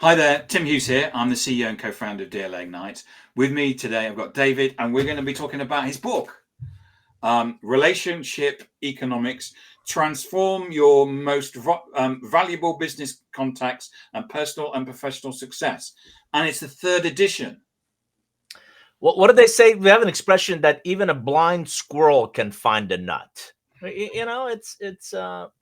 Hi there, Tim Hughes here. I'm the CEO and co-founder of DLA Ignite. With me today, I've got David, and we're going to be talking about his book, Relationship Economics, Transform Your Most Valuable Business Contacts and Personal and Professional Success. And it's the third edition. What do they say? We have an expression that even a blind squirrel can find a nut. You know, it's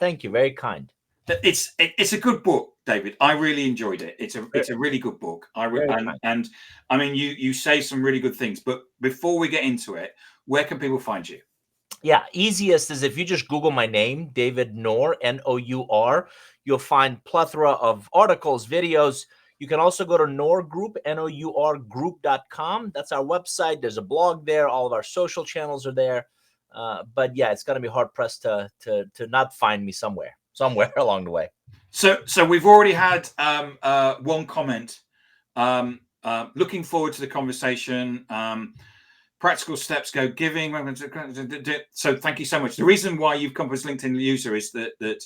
thank you, very kind. It's a good book, David. I really enjoyed it. It's a really good book. And I mean, you say some really good things. But before we get into it, where can people find you? Yeah, easiest is if you just Google my name, David Nour, N-O-U-R. You'll find plethora of articles, videos. You can also go to Nour Group, N-O-U-R group.com. That's our website. There's a blog there. All of our social channels are there. But yeah, it's going to be hard pressed to not find me somewhere along the way. So we've already had one comment. Looking forward to the conversation. Practical steps go giving. So thank you so much. The reason why you've come as LinkedIn user is that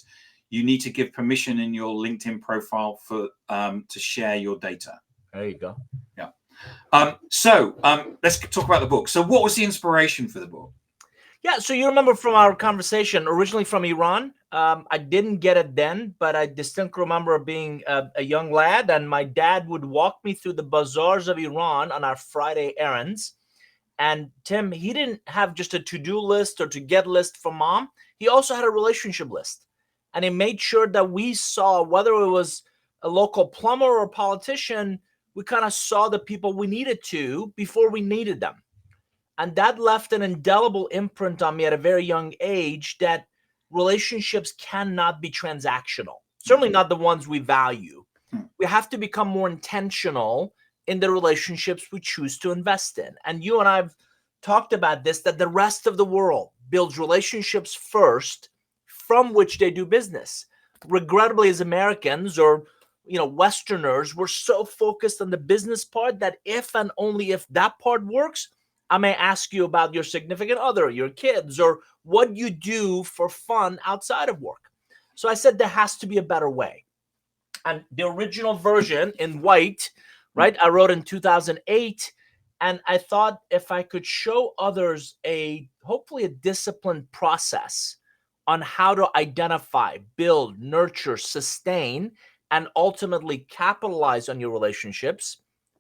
you need to give permission in your LinkedIn profile for to share your data. There you go. Yeah. So let's talk about the book. So what was the inspiration for the book? Yeah, so you remember from our conversation, originally from Iran. I didn't get it then, but I distinctly remember being a young lad, and my dad would walk me through the bazaars of Iran on our Friday errands. And Tim, he didn't have just a to-do list or to-get list for mom. He also had a relationship list. And he made sure that we saw, whether it was a local plumber or a politician, we kind of saw the people we needed to before we needed them. And that left an indelible imprint on me at a very young age that relationships cannot be transactional, certainly not the ones we value. We have to become more intentional in the relationships we choose to invest in. And you and I have talked about this, that the rest of the world builds relationships first from which they do business. Regrettably, as Americans or Westerners, we're so focused on the business part that if and only if that part works, I may ask you about your significant other, your kids, or what you do for fun outside of work. So I said there has to be a better way. And the original version in white, right, I wrote in 2008. And I thought if I could show others hopefully a disciplined process on how to identify, build, nurture, sustain, and ultimately capitalize on your relationships,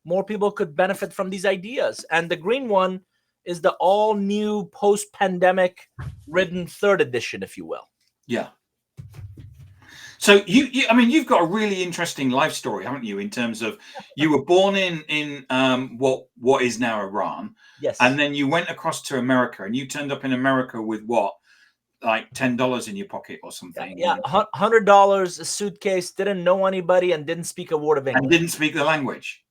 more people could benefit from these ideas. And the green one is the all new post-pandemic written third edition, if you will. Yeah. So I mean, you've got a really interesting life story, haven't you? In terms of you were born in what is now Iran, yes, and then you went across to America, and you turned up in America with what, like $10 in your pocket or something? Yeah, $100, a suitcase, didn't know anybody, and didn't speak a word of English, and didn't speak the language.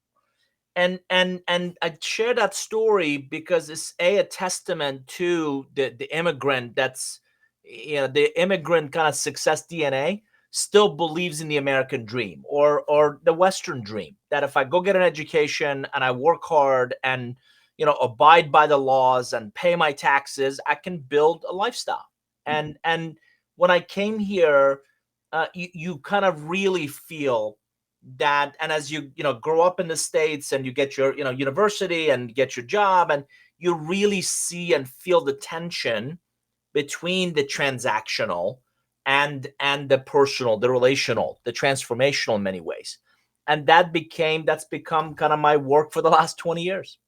And I share that story because it's a testament to the immigrant that's the immigrant kind of success DNA still believes in the American dream or the Western dream, that if I go get an education and I work hard and abide by the laws and pay my taxes, I can build a lifestyle. And when I came here, you kind of really feel that, and as you grow up in the States and you get your university and get your job, and you really see and feel the tension between the transactional and the personal, the relational, the transformational in many ways. And that's become kind of my work for the last 20 years.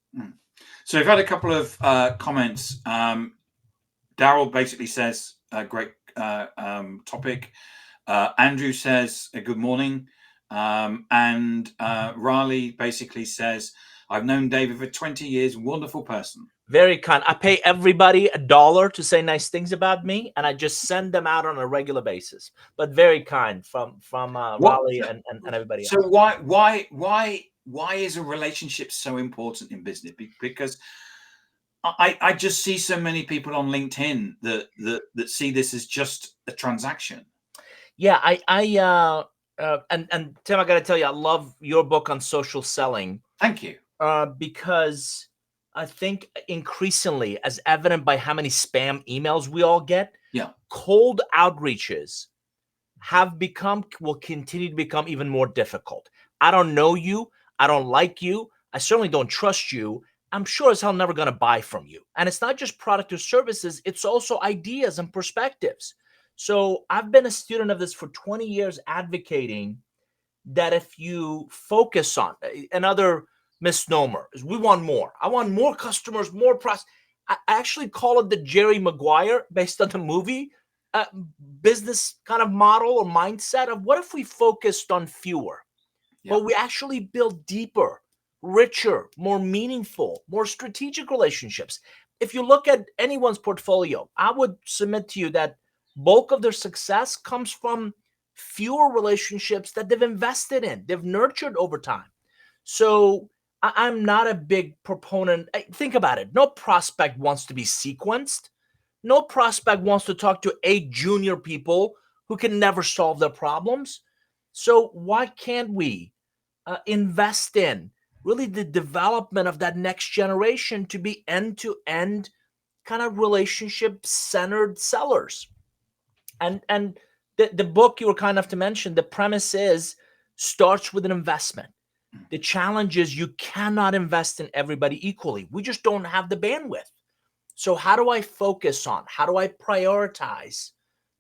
So we've had a couple of comments. Daryl basically says great topic. Andrew says good morning. And Riley basically says, I've known David for 20 years, wonderful person. Very kind. I pay everybody $1 to say nice things about me, and I just send them out on a regular basis. But very kind from Riley and everybody else. So why is a relationship so important in business? Because I just see so many people on LinkedIn that see this as just a transaction. Yeah, and Tim, I got to tell you, I love your book on social selling. Thank you. Because I think increasingly, as evident by how many spam emails we all get, yeah, cold outreaches will continue to become even more difficult. I don't know you. I don't like you. I certainly don't trust you. I'm sure as hell never going to buy from you. And it's not just product or services, it's also ideas and perspectives. So I've been a student of this for 20 years, advocating that if you focus on another misnomer is we want more. I want more customers, more process. I actually call it the Jerry Maguire, based on the movie, business kind of model or mindset of what if we focused on fewer, but we actually build deeper, richer, more meaningful, more strategic relationships. If you look at anyone's portfolio, I would submit to you that bulk of their success comes from fewer relationships that they've invested in, they've nurtured over time. So I'm not a big proponent. Think about it. No prospect wants to be sequenced. No prospect wants to talk to 8 junior people who can never solve their problems. So why can't we invest in really the development of that next generation to be end-to-end kind of relationship-centered sellers? And the book you were kind enough to mention, the premise is starts with an investment. The challenge is you cannot invest in everybody equally. We just don't have the bandwidth. So how do I focus on? How do I prioritize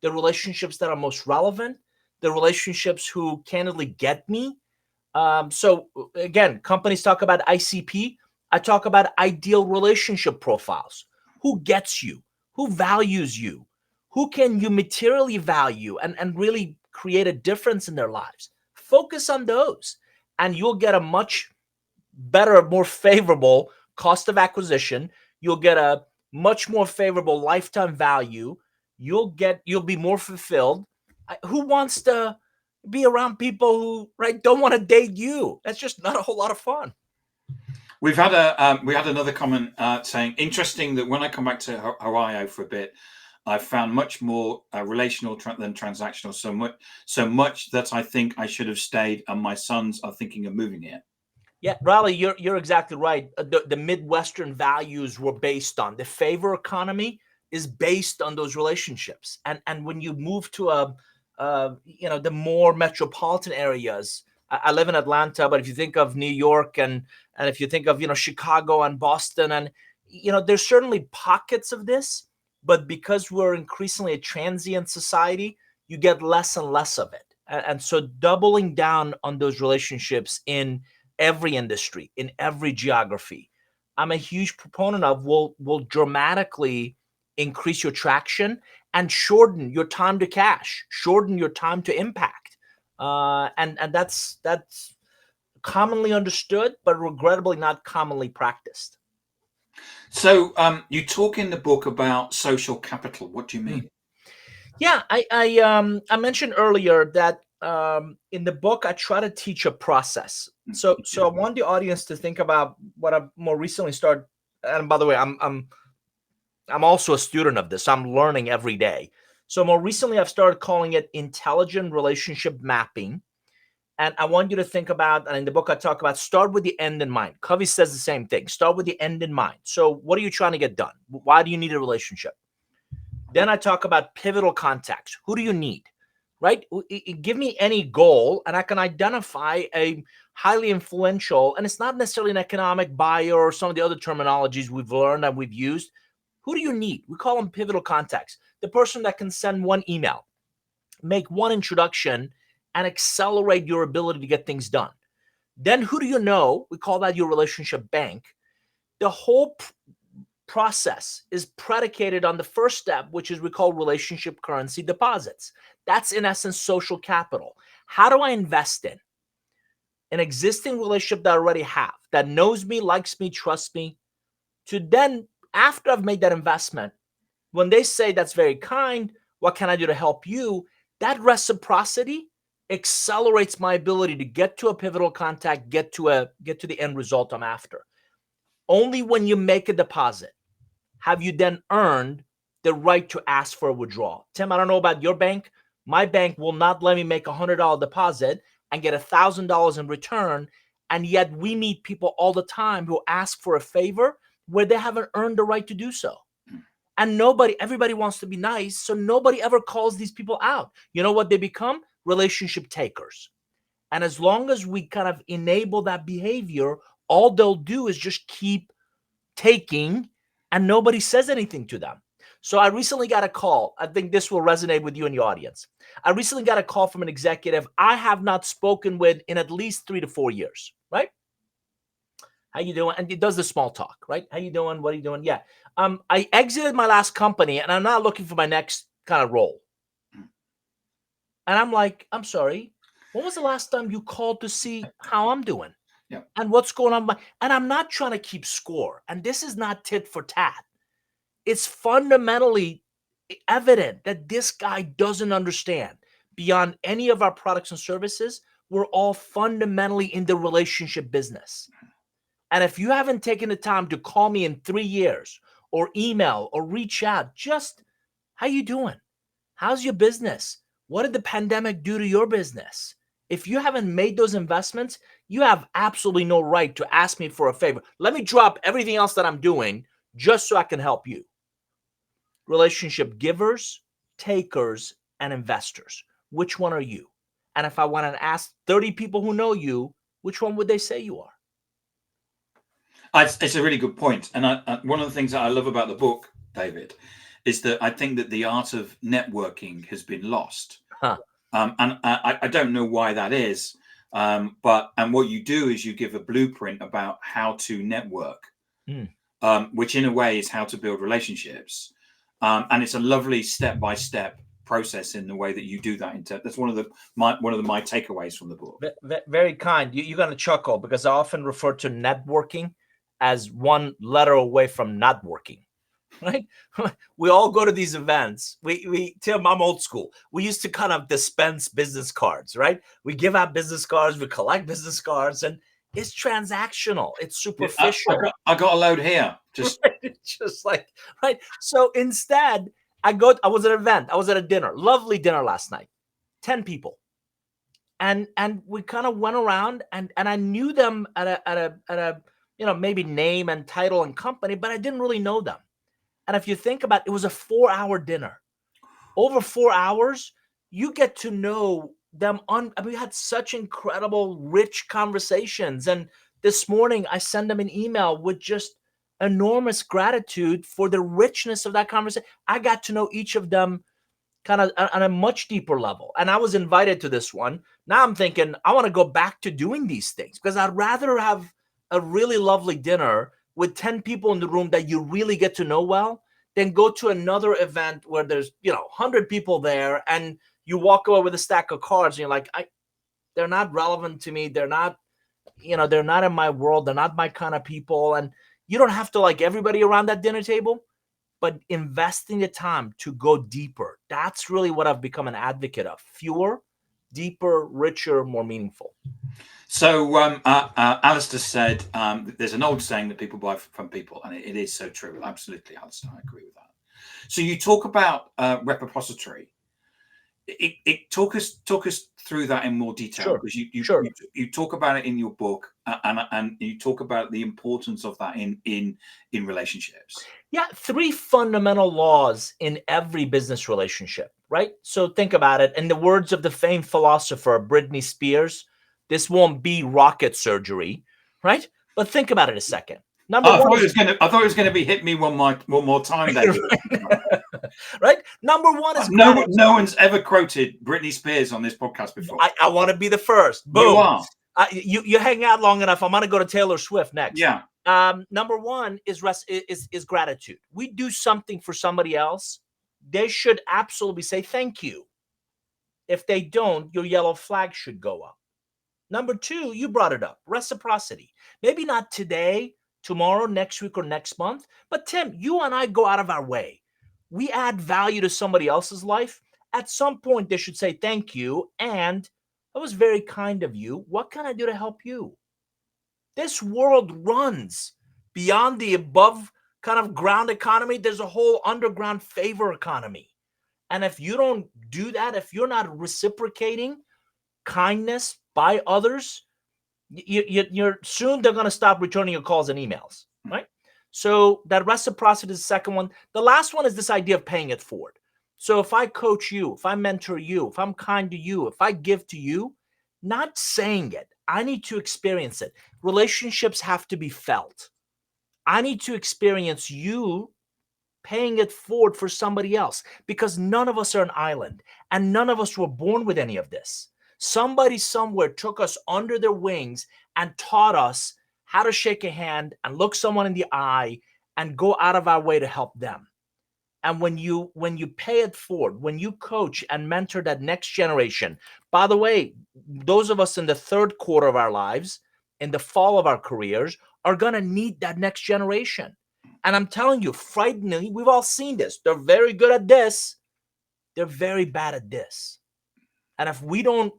the relationships that are most relevant, the relationships who candidly get me? So again, companies talk about ICP. I talk about ideal relationship profiles. Who gets you? Who values you? Who can you materially value and really create a difference in their lives? Focus on those, and you'll get a much better, more favorable cost of acquisition. You'll get a much more favorable lifetime value. You'll be more fulfilled. Who wants to be around people who don't want to date you? That's just not a whole lot of fun. We had another comment saying, interesting that when I come back to Ohio for a bit, I found much more relational than transactional. So much that I think I should have stayed, and my sons are thinking of moving here. Yeah, Riley, you're exactly right. The Midwestern values were based on the favor economy is based on those relationships, and when you move to the more metropolitan areas. I live in Atlanta, but if you think of New York and if you think of Chicago and Boston, and there's certainly pockets of this, but because we're increasingly a transient society, you get less and less of it, and so doubling down on those relationships in every industry, in every geography, I'm a huge proponent of will dramatically increase your traction and shorten your time to cash, shorten your time to impact. And that's commonly understood, but regrettably not commonly practiced. So you talk in the book about social capital. What do you mean? Yeah, I mentioned earlier that in the book I try to teach a process. So I want the audience to think about what I've more recently started. And by the way, I'm also a student of this. I'm learning every day. So more recently, I've started calling it intelligent relationship mapping. And I want you to think about, and in the book I talk about, start with the end in mind. Covey says the same thing. Start with the end in mind. So what are you trying to get done? Why do you need a relationship? Then I talk about pivotal contacts. Who do you need? Right? Give me any goal, and I can identify a highly influential, and it's not necessarily an economic buyer or some of the other terminologies we've learned and we've used. Who do you need? We call them pivotal contacts. The person that can send one email, make one introduction, and accelerate your ability to get things done. Then who do you know? We call that your relationship bank. The whole process is predicated on the first step, which is we call relationship currency deposits. That's in essence social capital. How do I invest in an existing relationship that I already have, that knows me, likes me, trusts me, to then, after I've made that investment, when they say that's very kind, what can I do to help you? That reciprocity accelerates my ability to get to a pivotal contact, get to the end result I'm after. Only when you make a deposit have you then earned the right to ask for a withdrawal. Tim, I don't know about your bank. My bank will not let me make a $100 deposit and get $1,000 in return. And yet we meet people all the time who ask for a favor where they haven't earned the right to do so. And everybody wants to be nice, so nobody ever calls these people out. You know what they become? Relationship takers. And as long as we kind of enable that behavior, all they'll do is just keep taking, and nobody says anything to them. So I recently got a call. I think this will resonate with you and your audience. I recently got a call from an executive I have not spoken with in at least 3 to 4 years, right? How you doing? And it does the small talk, right? How you doing? What are you doing? Yeah. I exited my last company and I'm not looking for my next kind of role. And I'm like, I'm sorry. When was the last time you called to see how I'm doing? Yeah. And what's going on? And I'm not trying to keep score. And this is not tit for tat. It's fundamentally evident that this guy doesn't understand. Beyond any of our products and services, we're all fundamentally in the relationship business. And if you haven't taken the time to call me in 3 years or email or reach out, just how you doing? How's your business? What did the pandemic do to your business? If you haven't made those investments, you have absolutely no right to ask me for a favor. Let me drop everything else that I'm doing just so I can help you. Relationship givers, takers, and investors. Which one are you? And if I want to ask 30 people who know you, which one would they say you are? It's a really good point. And one of the things that I love about the book, David, is that I think that the art of networking has been lost. Huh. And I don't know why that is. But what you do is you give a blueprint about how to network, which in a way is how to build relationships. And it's a lovely step-by-step process in the way that you do that. That's one of my takeaways from the book. Very kind. You're going to chuckle because I often refer to networking as one letter away from not working. Right? We all go to these events. Tim, I'm old school. We used to kind of dispense business cards, right? We give out business cards, we collect business cards, and it's transactional. It's superficial. I got a load here. Just like, right. So instead, I was at an event. I was at a dinner, lovely dinner last night, 10 people. And we kind of went around and I knew them at a maybe name and title and company, but I didn't really know them. And if you think about it, it was a 4-hour dinner. Over 4 hours, you get to know them. We had such incredible, rich conversations. And this morning, I sent them an email with just enormous gratitude for the richness of that conversation. I got to know each of them kind of on a much deeper level. And I was invited to this one. Now I'm thinking, I want to go back to doing these things because I'd rather have a really lovely dinner with 10 people in the room that you really get to know well, then go to another event where there's 100 people there and you walk away with a stack of cards and you're like, they're not relevant to me. They're not, they're not in my world. They're not my kind of people. And you don't have to like everybody around that dinner table, but investing the time to go deeper. That's really what I've become an advocate of. Fewer, deeper, richer, more meaningful. So Alistair said, there's an old saying that people buy from people, and it is so true. Absolutely, Alistair, I agree with that. So you talk about reciprocity. Talk us through that in more detail, because you talk about it in your book, and you talk about the importance of that in relationships. Yeah, 3 fundamental laws in every business relationship, right? So think about it. In the words of the famed philosopher Britney Spears, this won't be rocket surgery, right? But think about it a second. I thought it was going to be hit me one more time, David. Right? Number 1 is no one's ever quoted Britney Spears on this podcast before. I want to be the first. Boom. You are. You hang out long enough. I'm going to go to Taylor Swift next. Yeah. Number 1 is gratitude. We do something for somebody else, they should absolutely say thank you. If they don't, your yellow flag should go up. Number 2, you brought it up, reciprocity. Maybe not today, tomorrow, next week, or next month, but Tim, you and I go out of our way. We add value to somebody else's life. At some point, they should say thank you, and that was very kind of you. What can I do to help you? This world runs beyond the above kind of ground economy. There's a whole underground favor economy. And if you don't do that, if you're not reciprocating kindness by others, you're soon they're going to stop returning your calls and emails, right? So that reciprocity is the second one. The last one is this idea of paying it forward. So if I coach you, if I mentor you, if I'm kind to you, if I give to you, not saying it, I need to experience it. Relationships have to be felt. I need to experience you paying it forward for somebody else, because none of us are an island and none of us were born with any of this. Somebody somewhere took us under their wings and taught us how to shake a hand and look someone in the eye and go out of our way to help them. And when you pay it forward, when you coach and mentor that next generation, by the way, those of us in the third quarter of our lives, in the fall of our careers, are going to need that next generation. And I'm telling you, frighteningly, we've all seen this. They're very good at this. They're very bad at this. And if we don't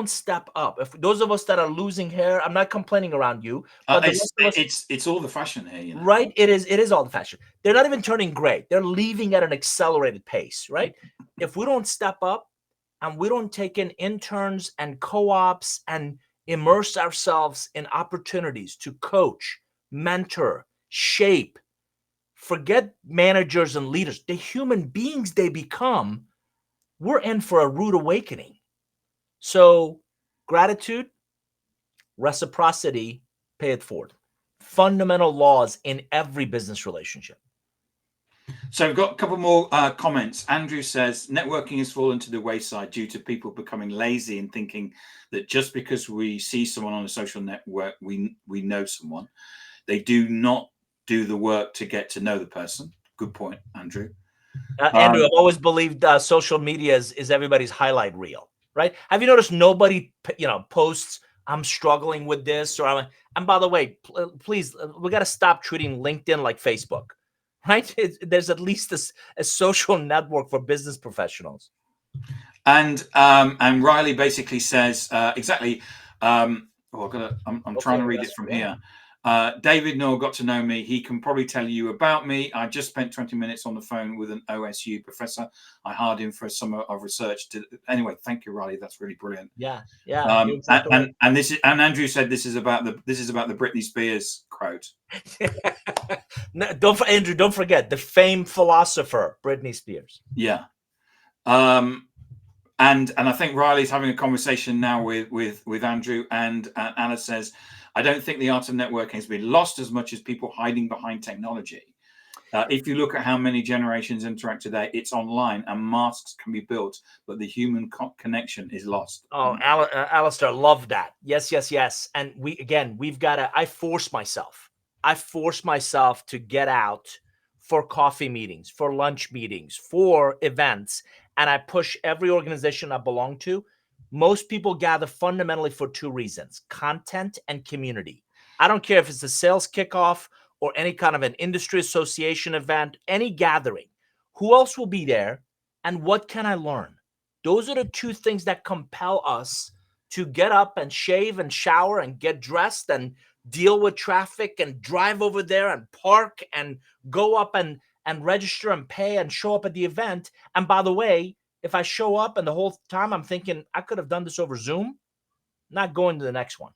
step up, if those of us that are losing hair, I'm not complaining around you, but it's all the fashion here, you know? Right? It is all the fashion. They're not even turning gray. They're leaving at an accelerated pace, right? If we don't step up and we don't take in interns and co-ops and immerse ourselves in opportunities to coach, mentor, shape, forget managers and leaders, the human beings they become, we're in for a rude awakening. So gratitude, reciprocity, pay it forward. Fundamental laws in every business relationship. So we've got a couple more comments. Andrew says networking has fallen to the wayside due to people becoming lazy and thinking that just because we see someone on a social network, we know someone. They do not do the work to get to know the person. Good point, Andrew. Andrew, I've always believed social media is everybody's highlight reel, right? Have you noticed nobody, posts, I'm struggling with this, and by the way, please, we got to stop treating LinkedIn like Facebook, right? There's at least a social network for business professionals. And Riley basically says exactly. I'm trying to read it from here. David Nour got to know me. He can probably tell you about me. I just spent 20 minutes on the phone with an OSU professor. I hired him for a summer of research. Anyway, thank you, Riley. That's really brilliant. Yeah. And Andrew said this is about the Britney Spears quote. No, Andrew, don't forget the famed philosopher Britney Spears. Yeah. And I think Riley's having a conversation now with Andrew, and Anna says, I don't think the art of networking has been lost as much as people hiding behind technology. If you look at how many generations interact today, it's online and masks can be built, but the human connection is lost. Oh, Alistair, love that. Yes. And we've got to, I force myself to get out for coffee meetings, for lunch meetings, for events. And I push every organization I belong to. Most people gather fundamentally for two reasons: content and community. I don't care if it's a sales kickoff or any kind of an industry association event, any gathering. Who else will be there? And what can I learn? Those are the two things that compel us to get up and shave and shower and get dressed and deal with traffic and drive over there and park and go up and register and pay and show up at the event. And by the way, if I show up and the whole time I'm thinking I could have done this over Zoom, not going to the next one.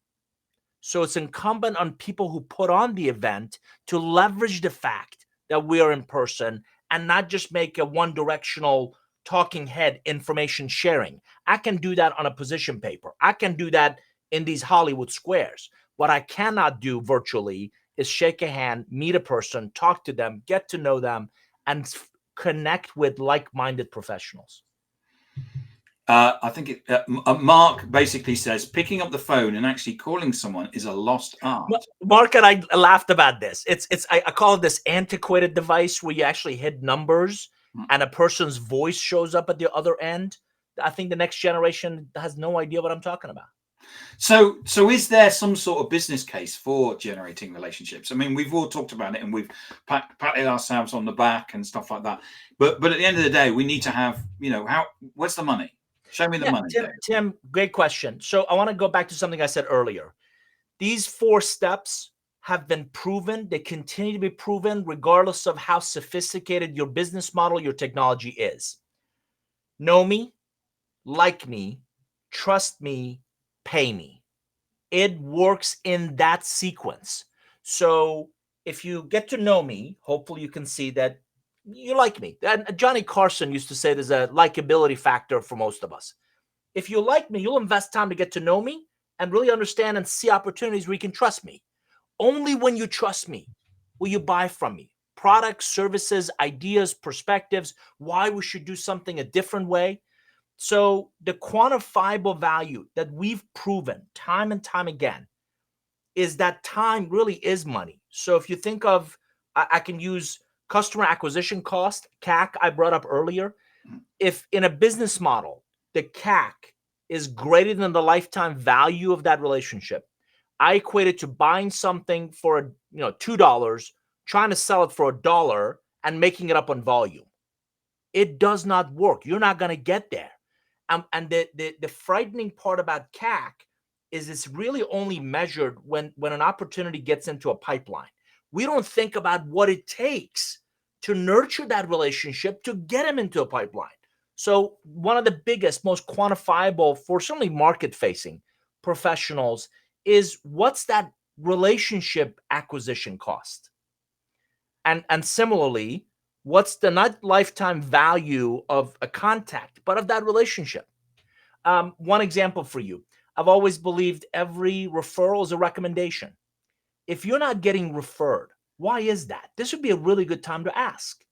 So it's incumbent on people who put on the event to leverage the fact that we are in person and not just make a one-directional talking head information sharing. I can do that on a position paper. I can do that in these Hollywood squares. What I cannot do virtually is shake a hand, meet a person, talk to them, get to know them, and connect with like-minded professionals. I think Mark basically says picking up the phone and actually calling someone is a lost art. Mark and I laughed about this. I call it this antiquated device where you actually hit numbers and a person's voice shows up at the other end. I think the next generation has no idea what I'm talking about. So is there some sort of business case for generating relationships? I mean, we've all talked about it and we've patted ourselves on the back and stuff like that. But at the end of the day, we need to have, what's the money? Show me the money. Tim, great question. So I want to go back to something I said earlier. These 4 steps have been proven. They continue to be proven regardless of how sophisticated your business model, your technology is. Know me, like me, trust me, pay me. It works in that sequence. So if you get to know me, hopefully you can see that you like me. And Johnny Carson used to say there's a likability factor for most of us. If you like me, you'll invest time to get to know me and really understand and see opportunities where you can trust me. Only when you trust me will you buy from me. Products, services, ideas, perspectives, why we should do something a different way. So the quantifiable value that we've proven time and time again is that time really is money. So if you think of, I can use customer acquisition cost, CAC, I brought up earlier. If in a business model, the CAC is greater than the lifetime value of that relationship, I equate it to buying something for $2, trying to sell it for $1 and making it up on volume. It does not work. You're not going to get there. And the frightening part about CAC is it's really only measured when an opportunity gets into a pipeline. We don't think about what it takes to nurture that relationship to get them into a pipeline. So one of the biggest, most quantifiable for certainly market-facing professionals is what's that relationship acquisition cost? And similarly, what's the not lifetime value of a contact, but of that relationship? One example for you. I've always believed every referral is a recommendation. If you're not getting referred, why is that? This would be a really good time to ask.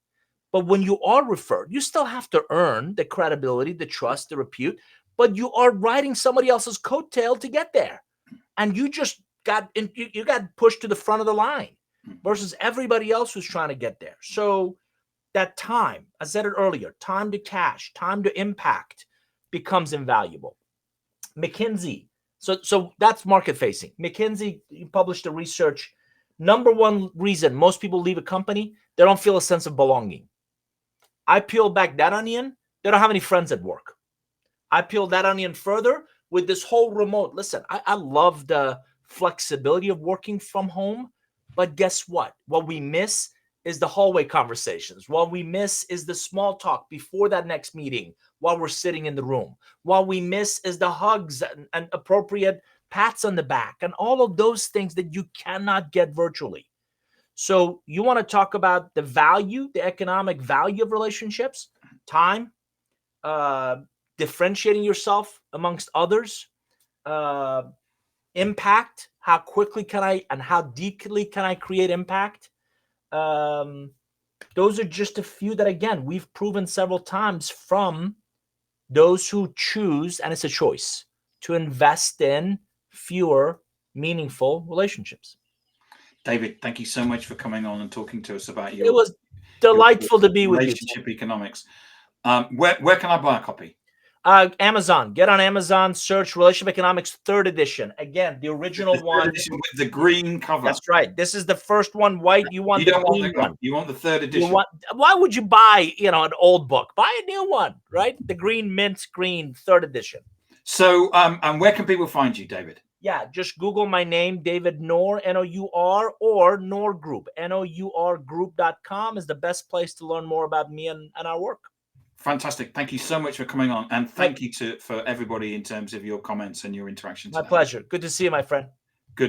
But when you are referred, you still have to earn the credibility, the trust, the repute, but you are riding somebody else's coattail to get there. And you just you got pushed to the front of the line versus everybody else who's trying to get there. So that time, I said it earlier, time to cash, time to impact becomes invaluable. McKinsey, so that's market facing. McKinsey published a research. Number one reason most people leave a company, they don't feel a sense of belonging. I peel back that onion, they don't have any friends at work. I peel that onion further with this whole remote. Listen, I love the flexibility of working from home, but guess what? What we miss is the hallway conversations. What we miss is the small talk before that next meeting while we're sitting in the room. What we miss is the hugs and appropriate pats on the back and all of those things that you cannot get virtually. So you want to talk about the value, the economic value of relationships, time, differentiating yourself amongst others, impact, how quickly can I and how deeply can I create impact? Those are just a few that, again, we've proven several times from those who choose, and it's a choice, to invest in fewer meaningful relationships. David, thank you so much for coming on and talking to us about It was delightful to be with you. Relationship economics. Where can I buy a copy? Amazon. Get on Amazon, search Relationship Economics 3rd edition. Again, the original one with the green cover. That's right. This is the first one, white. You want the green one. You want the 3rd edition. Why would you buy, an old book? Buy a new one, right? The green mint green 3rd edition. So, and where can people find you, David? Yeah, just Google my name, David Nour, N-O-U-R, or Nour Group. NOURgroup.com is the best place to learn more about me and our work. Fantastic. Thank you so much for coming on. And thank you for everybody in terms of your comments and your interactions. My pleasure. Good to see you, my friend.